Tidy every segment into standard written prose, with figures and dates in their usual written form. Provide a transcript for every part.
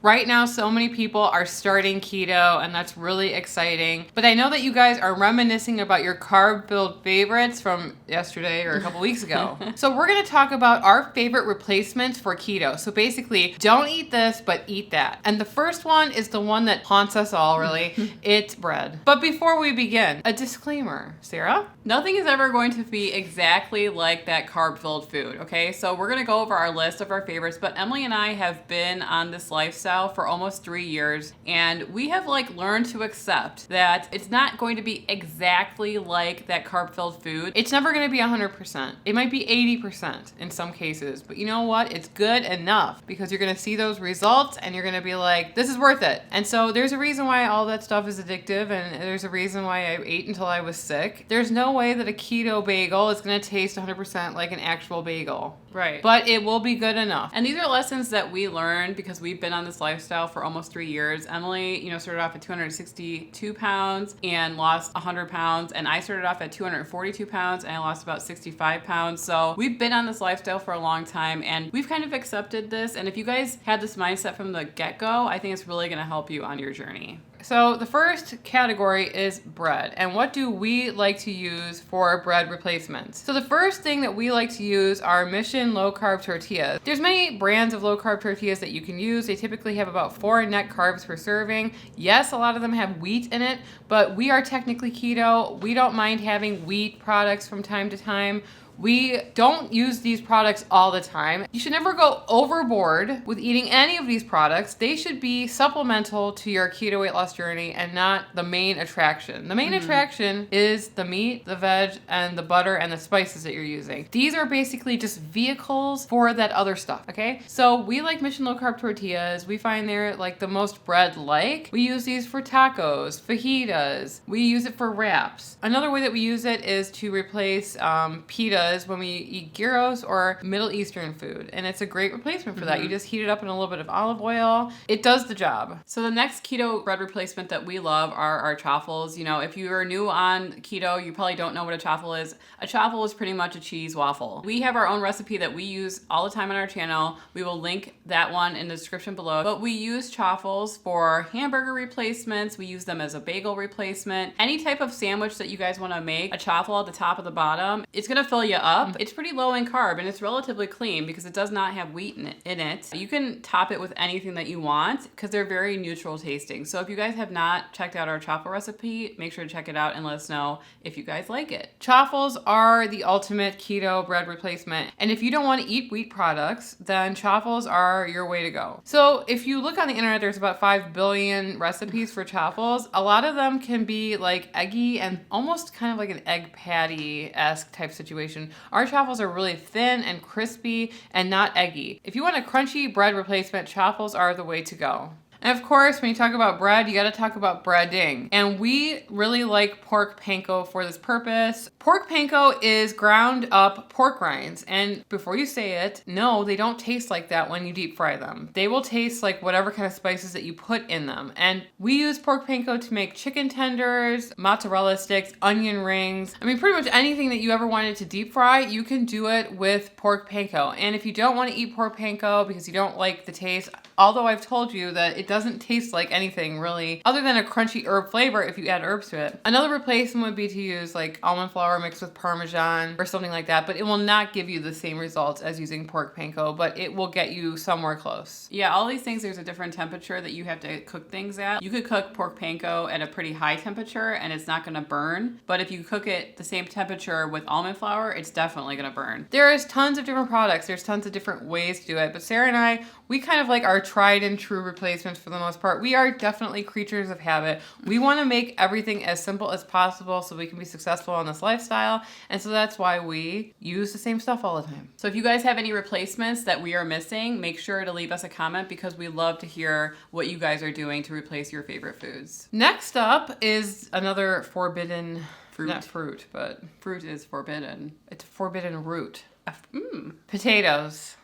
Right now, so many people are starting keto, and that's really exciting. But I know that you guys are reminiscing about your carb-filled favorites from yesterday or a couple weeks ago. So we're going to talk about our favorite replacements for keto. So basically, don't eat this, but eat that. And the first one is the one that haunts us all, really. It's bread. But before we begin, a disclaimer. Sarah? Nothing is ever going to be exactly like that carb-filled food, okay? So we're going to go over our list of our favorites, but Emily and I have been on this lifestyle for almost 3 years, and we have learned to accept that it's not going to be exactly like that carb-filled food. It's never going to be 100%. It might be 80% in some cases, but you know what? It's good enough because you're going to see those results and you're going to be like, this is worth it. And so there's a reason why all that stuff is addictive, and there's a reason why I ate until I was sick. There's no way that a keto bagel is going to taste 100% like an actual bagel. Right. But it will be good enough. And these are lessons that we learned because we've been on this lifestyle for almost 3 years. Emily, started off at 262 pounds and lost 100 pounds. And I started off at 242 pounds and I lost about 65 pounds. So we've been on this lifestyle for a long time and we've kind of accepted this. And if you guys had this mindset from the get-go, I think it's really going to help you on your journey. So the first category is bread. And what do we like to use for bread replacements? So the first thing that we like to use are Mission low carb tortillas. There's many brands of low carb tortillas that you can use. They typically have about 4 net carbs per serving. Yes, a lot of them have wheat in it, but we are technically keto. We don't mind having wheat products from time to time. We don't use these products all the time. You should never go overboard with eating any of these products. They should be supplemental to your keto weight loss journey and not the main attraction. The main attraction is the meat, the veg, and the butter and the spices that you're using. These are basically just vehicles for that other stuff, okay? So we like Mission Low Carb tortillas. We find they're the most bread-like. We use these for tacos, fajitas. We use it for wraps. Another way that we use it is to replace pita when we eat gyros or Middle Eastern food. And it's a great replacement for that. You just heat it up in a little bit of olive oil. It does the job. So the next keto bread replacement that we love are our chaffles. If you are new on keto, you probably don't know what a chaffle is. A chaffle is pretty much a cheese waffle. We have our own recipe that we use all the time on our channel. We will link that one in the description below. But we use chaffles for hamburger replacements. We use them as a bagel replacement. Any type of sandwich that you guys want to make, a chaffle at the top or the bottom, it's going to fill you up. It's pretty low in carb and it's relatively clean because it does not have wheat in it. You can top it with anything that you want because they're very neutral tasting. So if you guys have not checked out our chaffle recipe, make sure to check it out and let us know if you guys like it. Chaffles are the ultimate keto bread replacement. And if you don't want to eat wheat products, then chaffles are your way to go. So if you look on the internet, there's about 5 billion recipes for chaffles. A lot of them can be eggy and almost kind of like an egg patty-esque type situation. Our chaffles are really thin and crispy and not eggy. If you want a crunchy bread replacement, chaffles are the way to go. And of course, when you talk about bread, you got to talk about breading. And we really like pork panko for this purpose. Pork panko is ground up pork rinds. And before you say it, no, they don't taste like that when you deep fry them. They will taste like whatever kind of spices that you put in them. And we use pork panko to make chicken tenders, mozzarella sticks, onion rings. I mean, pretty much anything that you ever wanted to deep fry, you can do it with pork panko. And if you don't want to eat pork panko because you don't like the taste, although I've told you that it doesn't taste like anything really other than a crunchy herb flavor if you add herbs to it. Another replacement would be to use almond flour mixed with Parmesan or something like that, but it will not give you the same results as using pork panko, but it will get you somewhere close. Yeah, all these things, there's a different temperature that you have to cook things at. You could cook pork panko at a pretty high temperature and it's not gonna burn, but if you cook it the same temperature with almond flour, it's definitely gonna burn. There's tons of different products. There's tons of different ways to do it, but Sarah and I, we kind of like our tried and true replacements for the most part. We are definitely creatures of habit. We want to make everything as simple as possible so we can be successful on this lifestyle. And so that's why we use the same stuff all the time. So if you guys have any replacements that we are missing, make sure to leave us a comment because we love to hear what you guys are doing to replace your favorite foods. Next up is another forbidden fruit. Not fruit, but fruit is forbidden. It's a forbidden root. Potatoes.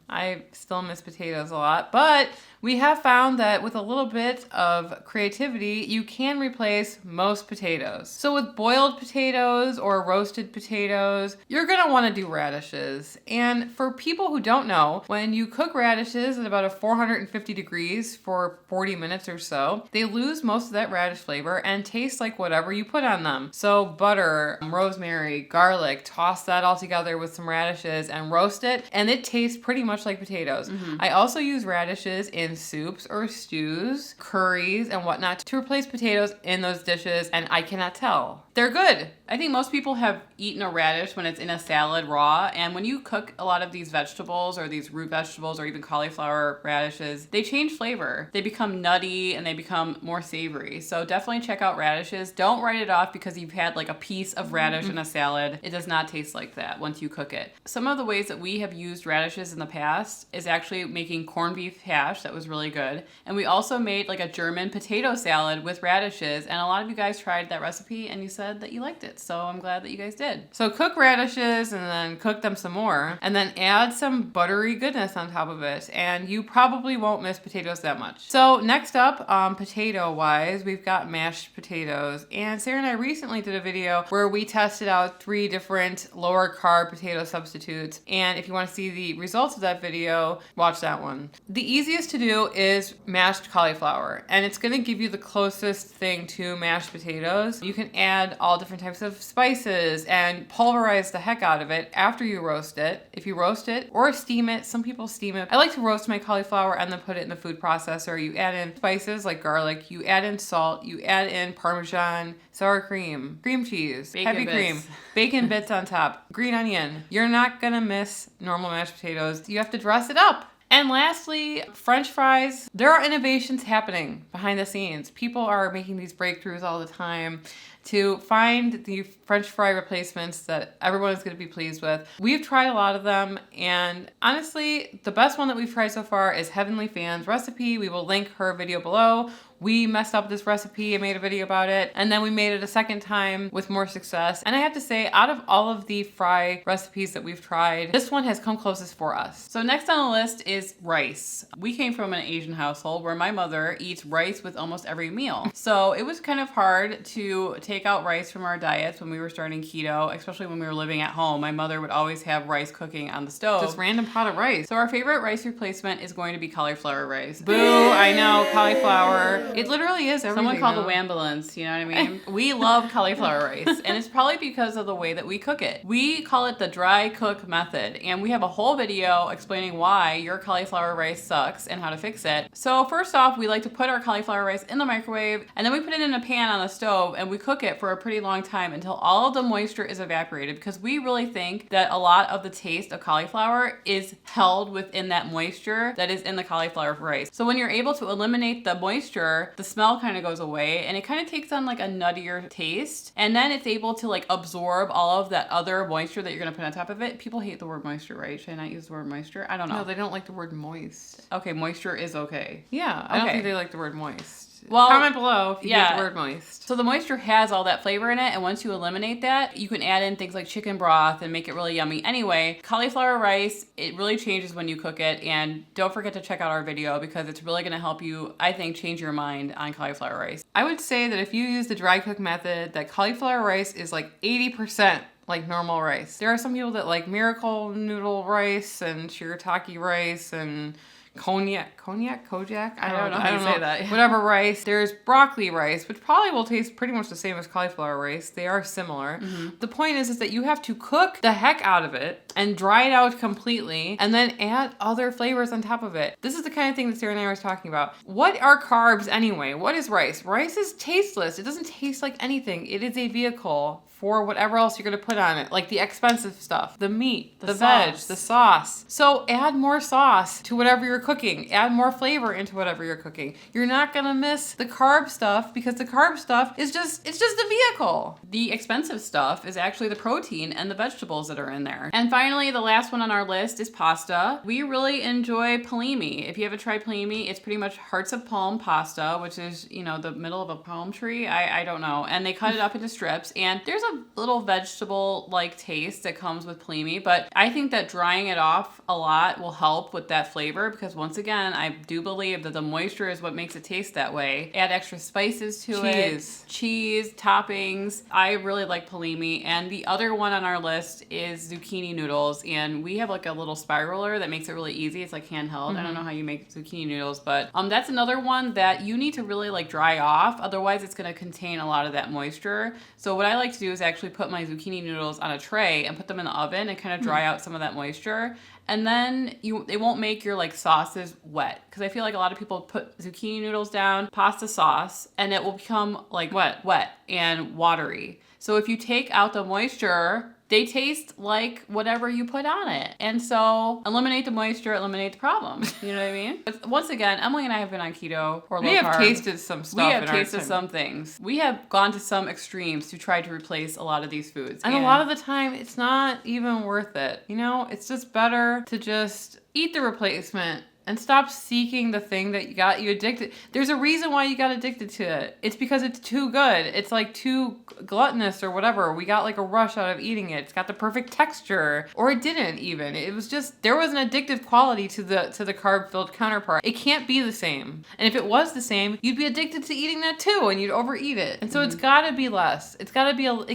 I still miss potatoes a lot, but we have found that with a little bit of creativity, you can replace most potatoes. So with boiled potatoes or roasted potatoes, you're gonna wanna do radishes. And for people who don't know, when you cook radishes at about a 450 degrees for 40 minutes or so, they lose most of that radish flavor and taste like whatever you put on them. So butter, rosemary, garlic, toss that all together with some radishes and roast it, and it tastes pretty much like potatoes. I also use radishes in soups or stews, curries, and whatnot to replace potatoes in those dishes, and I cannot tell. They're good. I think most people have eaten a radish when it's in a salad raw, and when you cook a lot of these vegetables or these root vegetables or even cauliflower radishes, they change flavor. They become nutty and they become more savory. So definitely check out radishes. Don't write it off because you've had like a piece of radish in a salad. It does not taste like that once you cook it. Some of the ways that we have used radishes in the past is actually making corned beef hash. That was really good. And we also made like a German potato salad with radishes, and a lot of you guys tried that recipe and you said that you liked it. So I'm glad that you guys did. So cook radishes and then cook them some more, and then add some buttery goodness on top of it, and you probably won't miss potatoes that much. So next up, potato-wise, we've got mashed potatoes, and Sarah and I recently did a video where we tested out 3 different lower carb potato substitutes, and if you want to see the results of that video, watch that one. The easiest to do is mashed cauliflower, and it's going to give you the closest thing to mashed potatoes. You can add all different types of spices and pulverize the heck out of it after you roast it. If you roast it or steam it, some people steam it. I like to roast my cauliflower and then put it in the food processor. You add in spices like garlic, you add in salt, you add in Parmesan, sour cream, cream cheese, heavy cream, bacon bits on top, green onion. You're not gonna miss normal mashed potatoes. You have to dress it up. And lastly, French fries. There are innovations happening behind the scenes. People are making these breakthroughs all the time to find the French fry replacements that everyone is going to be pleased with. We've tried a lot of them, and honestly, the best one that we've tried so far is Heavenly Fan's recipe. We will link her video below. We messed up this recipe and made a video about it, and then we made it a second time with more success. And I have to say, out of all of the fry recipes that we've tried, this one has come closest for us. So next on the list is rice. We came from an Asian household where my mother eats rice with almost every meal. So it was kind of hard to take out rice from our diets when we were starting keto, especially when we were living at home. My mother would always have rice cooking on the stove. Just random pot of rice. So our favorite rice replacement is going to be cauliflower rice. Boo, I know, cauliflower. It literally is everything. Someone called the Wambulance, you know what I mean? We love cauliflower rice, and it's probably because of the way that we cook it. We call it the dry cook method, and we have a whole video explaining why your cauliflower rice sucks and how to fix it. So first off, we like to put our cauliflower rice in the microwave, and then we put it in a pan on the stove, and we cook it for a pretty long time until all of the moisture is evaporated, because we really think that a lot of the taste of cauliflower is held within that moisture that is in the cauliflower rice. So when you're able to eliminate the moisture, the smell kind of goes away, and it kind of takes on like a nuttier taste, and then it's able to like absorb all of that other moisture that you're gonna put on top of it. People hate the word moisture, right? Should I not use the word moisture? I don't know. No, they don't like the word moist. Okay, moisture is okay. Yeah, I don't think they like the word moist. Well, comment below if you get the word moist. So the moisture has all that flavor in it, and once you eliminate that, you can add in things like chicken broth and make it really yummy. Anyway, cauliflower rice, it really changes when you cook it, and don't forget to check out our video because it's really going to help you, I think, change your mind on cauliflower rice. I would say that if you use the dry cook method, that cauliflower rice is like 80% like normal rice. There are some people that like miracle noodle rice and shirataki rice and kojak? I don't know how you say that. Whatever rice. There's broccoli rice, which probably will taste pretty much the same as cauliflower rice. They are similar. The point is that you have to cook the heck out of it and dry it out completely and then add other flavors on top of it. This is the kind of thing that Sarah and I were talking about. What are carbs anyway? What is rice? Rice is tasteless. It doesn't taste like anything. It is a vehicle for whatever else you're going to put on it, like the expensive stuff, the meat, the veg, the sauce. So add more sauce to whatever you're cooking. Add more flavor into whatever you're cooking. You're not gonna miss the carb stuff because the carb stuff is just a vehicle. The expensive stuff is actually the protein and the vegetables that are in there. And finally, the last one on our list is pasta. We really enjoy palmini. If you haven't tried palmini, it's pretty much hearts of palm pasta, which is, the middle of a palm tree. I don't know. And they cut it up into strips, and there's a little vegetable-like taste that comes with palmini, but I think that drying it off a lot will help with that flavor because once again, I do believe that the moisture is what makes it taste that way. Add extra spices to it. Cheese, toppings. I really like palmini. And the other one on our list is zucchini noodles, and we have like a little spiraler that makes it really easy. It's like handheld. I don't know how you make zucchini noodles, but that's another one that you need to really like dry off. Otherwise, it's going to contain a lot of that moisture. So what I like to do is actually put my zucchini noodles on a tray and put them in the oven and kind of dry out some of that moisture. And then it won't make your like sauces wet, because I feel like a lot of people put zucchini noodles down, pasta sauce, and it will become like wet and watery. So if you take out the moisture, they taste like whatever you put on it. And so eliminate the moisture, eliminate the problem. You know what I mean? But once again, Emily and I have been on keto or low carb. We have tasted some stuff. We have tasted some things. We have gone to some extremes to try to replace a lot of these foods. And a lot of the time, it's not even worth it. It's just better to just eat the replacement and stop seeking the thing that got you addicted. There's a reason why you got addicted to it. It's because it's too good. It's like too gluttonous or whatever. We got like a rush out of eating it. It's got the perfect texture. Or it didn't even. It was just, there was an addictive quality to the carb-filled counterpart. It can't be the same. And if it was the same, you'd be addicted to eating that too, and you'd overeat it. And so it's gotta be less. It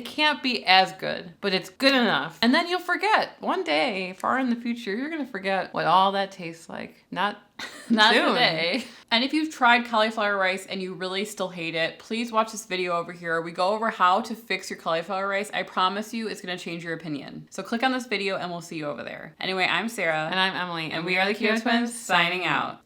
can't be as good, but it's good enough. And then you'll forget. One day, far in the future, you're gonna forget what all that tastes like. Not soon. Today. And if you've tried cauliflower rice and you really still hate it, please watch this video over here. We go over how to fix your cauliflower rice. I promise you it's going to change your opinion. So click on this video and we'll see you over there. Anyway, I'm Sarah. And I'm Emily. And we are the Keto Twins signing out.